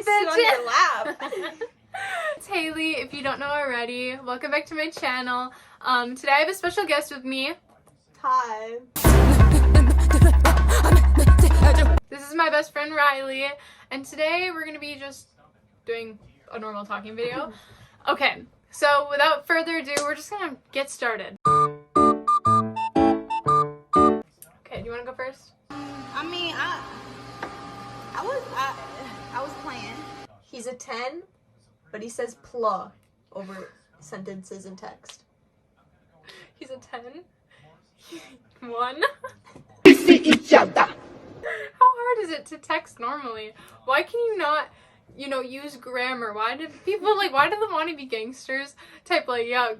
sit on your lap. It's Haley, if you don't know already. Welcome back to my channel. Today I have a special guest with me. Hi. This is my best friend Riley, and today we're going to be just doing a normal talking video. Okay, so without further ado, we're just going to get started. Okay, do you want to go first? I mean, I was playing. He's a 10, but he says "pla" over sentences and text. He's a 10. 1. We see each other. How hard is it to text normally? Why can you not, use grammar? Why do the wannabe gangsters type like, yeah,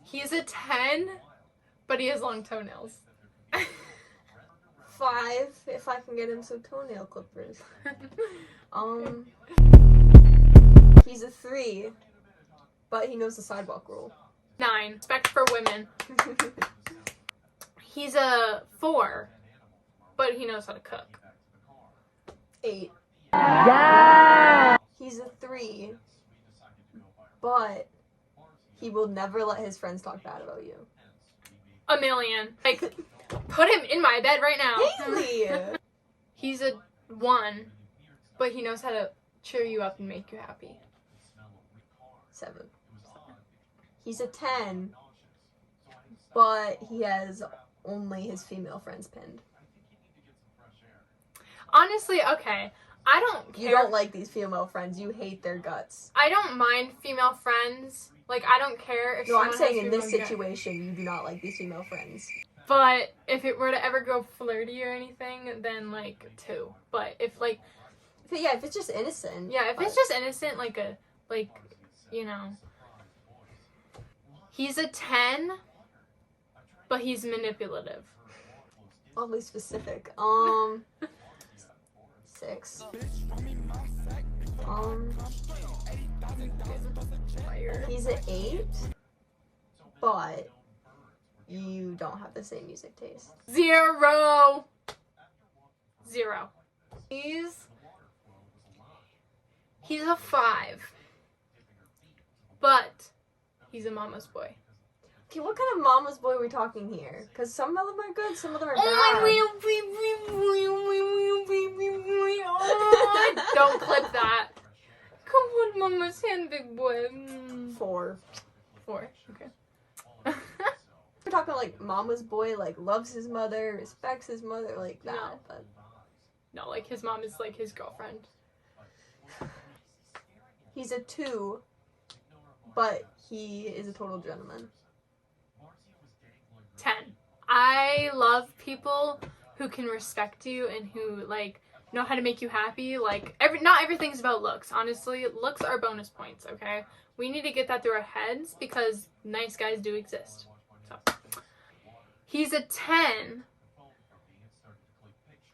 He's a 10, but he has long toenails. 5, if I can get him some toenail clippers. He's a 3, but he knows the sidewalk rule. 9. Respect for women. He's a 4, but he knows how to cook. 8. Yeah. He's a 3, but he will never let his friends talk bad about you. 1 million. Like, put him in my bed right now. Haley! He's a 1, but he knows how to cheer you up and make you happy. 7. He's a 10, but he has only his female friends pinned. Honestly, okay. I don't care. You don't like these female friends. You hate their guts. I don't mind female friends. Like, I don't care if No, I'm someone saying has in this female situation, you do not like these female friends. But if it were to ever go flirty or anything, then, like, 2. But if, like... Yeah, if it's just innocent. Yeah, if it's just innocent, He's a 10, but he's manipulative. Oddly specific. 6. He's an 8, but you don't have the same music taste. 0. 0. He's a 5, but he's a mama's boy. Okay, what kind of mama's boy are we talking here? Because some of them are good, some of them are bad. Oh, don't clip that. Come on, mama's hand, big boy. 4. 4, okay. We're talking like mama's boy, like loves his mother, respects his mother, like that. No. But No, like his mom is like his girlfriend. he's a 2, but he is a total gentleman. 10. I love people who can respect you and who, like, know how to make you happy. Like, not everything's about looks. Honestly, looks are bonus points, okay? We need to get that through our heads because nice guys do exist. So, he's a 10,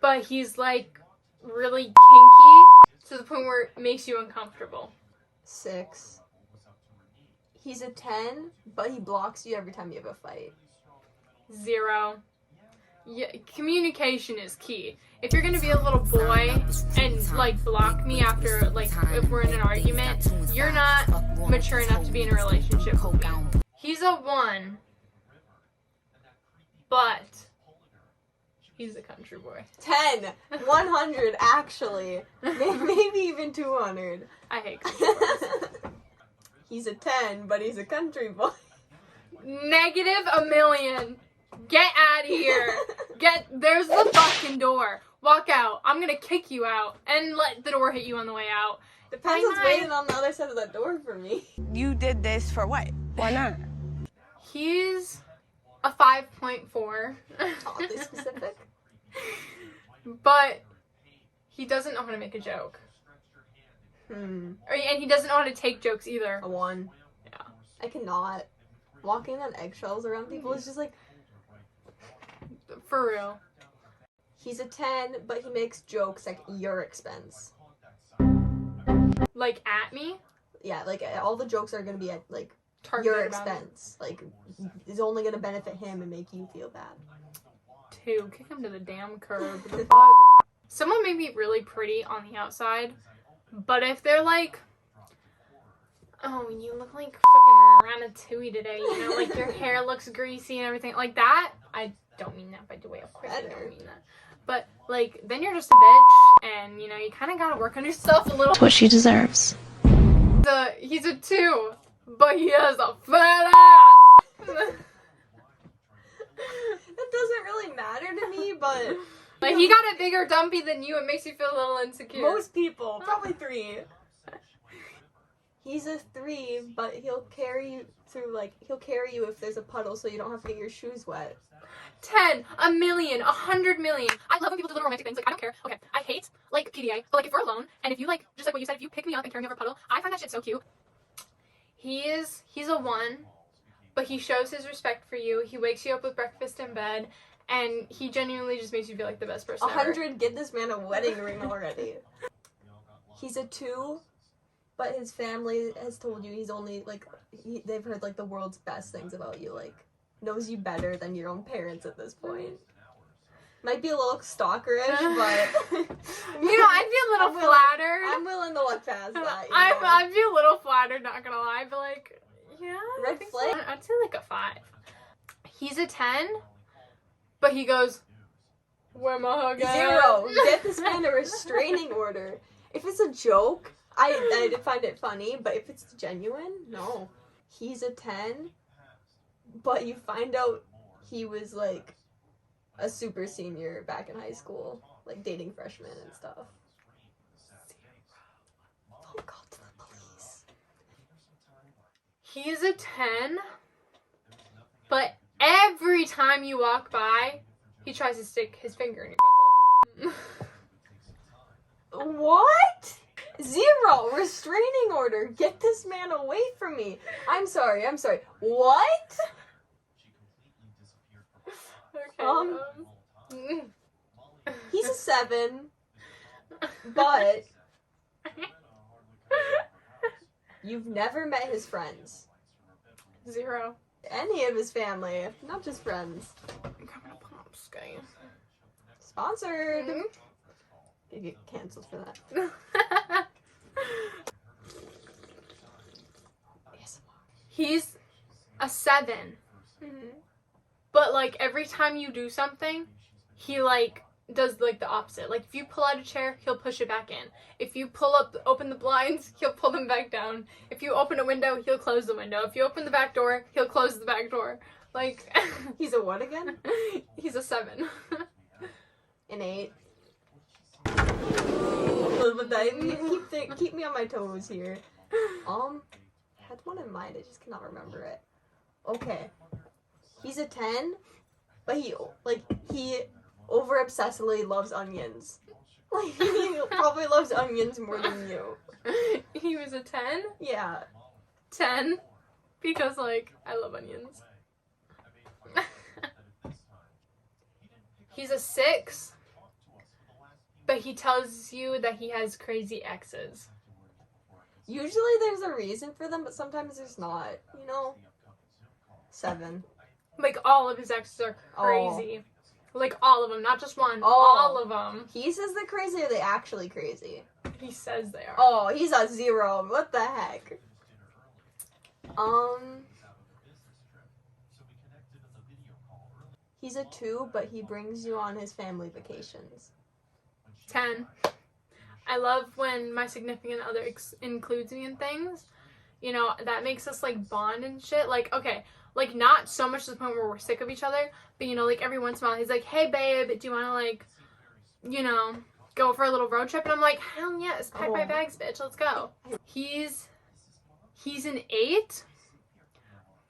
but he's, like, really kinky to the point where it makes you uncomfortable. 6. He's a 10, but he blocks you every time you have a fight. 0. Yeah, communication is key. If you're gonna be a little boy and, like, block me after, like, if we're in an argument, you're not mature enough to be in a relationship with me. He's a 1, but he's a country boy. 10! 100, actually. Maybe even 200. I hate country boys. He's a 10, but he's a country boy. Negative 1 million. Get out of here. There's the fucking door. Walk out. I'm gonna kick you out and let the door hit you on the way out. Depends what's waiting on the other side of that door for me. You did this for what? Why not? He's a 5.4. Oddly specific. But he doesn't know how to make a joke. And he doesn't know how to take jokes either. A 1. Yeah. I cannot. Walking on eggshells around people is just like... For real. He's a 10, but he makes jokes at your expense. Like, at me? Yeah, like, all the jokes are gonna be at, like, Targeted your about expense. Like, it's only gonna benefit him and make you feel bad. 2. Kick him to the damn curb. The fuck? someone may be really pretty on the outside, but if they're like, oh, you look like fucking Ratatouille today, you know, like your hair looks greasy and everything like that. I don't mean that by the way, of course I don't mean that. But like, then you're just a bitch, and you know, you kind of gotta work on yourself a little. It's what she deserves. He's a 2, but he has a fat ass. That doesn't really matter to me, but Like, he got a bigger dumpy than you. It makes you feel a little insecure. most people, probably 3. He's a 3, but he'll carry you through, like, he'll carry you if there's a puddle so you don't have to get your shoes wet. 10, a million, 100 million. I love when people do little romantic things. Like, I don't care. Okay, I hate, like, PDA, but, like, if we're alone, and if you, like, just like what you said, if you pick me up and carry me over a puddle, I find that shit so cute. He's a 1, but he shows his respect for you. He wakes you up with breakfast in bed, and he genuinely just makes you feel like the best person 100, ever. get this man a wedding ring already. He's a 2, but his family has told you he's only, like, they've heard, like, the world's best things about you, like, knows you better than your own parents at this point. Might be a little stalkerish, but You know, I'd be a little flattered. I'm willing to look past that. You know? I'd be a little flattered, not gonna lie, but like, yeah. I Red think flag? so. I'd say like a 5. He's a 10, but he goes, where my hug at? 0. Get this man a restraining order. If it's a joke, I find it funny, but if it's genuine, no. He's a 10, but you find out he was like a super senior back in high school, like dating freshmen and stuff. Don't go to the police. He's a 10, but every time you walk by, he tries to stick his finger in your butthole. What? 0. Restraining order. Get this man away from me. I'm sorry. What? Okay. He's a 7, but you've never met his friends. 0. Any of his family, not just friends. I'm coming up on Sky. Sponsored. Mm-hmm. You get canceled for that. He's a 7. Mm-hmm. But, like, every time you do something, he, like, does, like, the opposite. Like, if you pull out a chair, he'll push it back in. If you open the blinds, he'll pull them back down. If you open a window, he'll close the window. If you open the back door, he'll close the back door. Like, He's a what again? he's a 7. An 8. Keep me on my toes here. I had one in mind, I just cannot remember it. Okay. He's a 10, but he over obsessively loves onions. Like, he probably loves onions more than you. He was a 10? Yeah. 10. Because, like, I love onions. He's a 6. But he tells you that he has crazy exes. Usually there's a reason for them, but sometimes there's not. You know? 7. Like, all of his exes are crazy. Like, all of them. Not just one. All of them. He says they're crazy, or are they actually crazy? He says they are. Oh, he's a 0. What the heck? He's a 2, but he brings you on his family vacations. 10. I love when my significant other includes me in things. You know, that makes us, like, bond and shit. Like, okay, like, not so much to the point where we're sick of each other, but, you know, like, every once in a while, he's like, hey, babe, do you want to, like, you know, go for a little road trip? And I'm like, hell yes, pack my bags, bitch, let's go. He's an 8,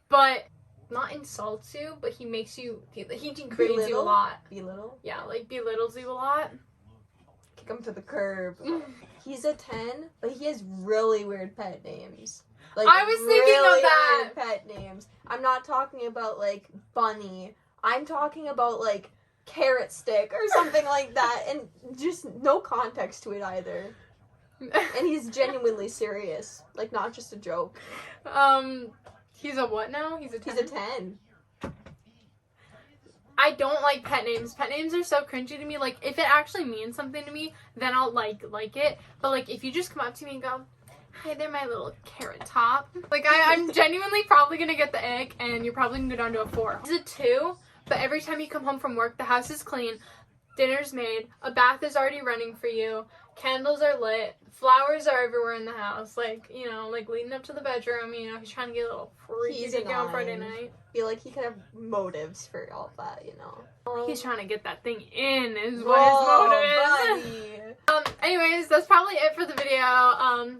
but not insults you, but he makes you, he degrades you a lot. Belittle? Yeah, like, belittles you a lot. Kick him to the curb. He's a 10, but he has really weird pet names. Like, I was thinking of that. Weird pet names. I'm not talking about, like, Bunny. I'm talking about, like, Carrot Stick or something like that, and just no context to it either. And he's genuinely serious. Like, not just a joke. He's a what now? He's a 10? He's a 10. I don't like pet names. Pet names are so cringy to me. Like, if it actually means something to me, then I'll like it. But like, if you just come up to me and go, "Hi there, my little carrot top," like I'm genuinely probably gonna get the ick, and you're probably gonna go down to a 4. It's a 2, but every time you come home from work, the house is clean, dinner's made, a bath is already running for you, candles are lit, flowers are everywhere in the house, like, you know, like leading up to the bedroom, you know, he's trying to get a little freaky He's on annoying. Friday night. Feel like he could have motives for all that, you know. He's trying to get that thing in is what his motive is. Buddy. Anyways, that's probably it for the video.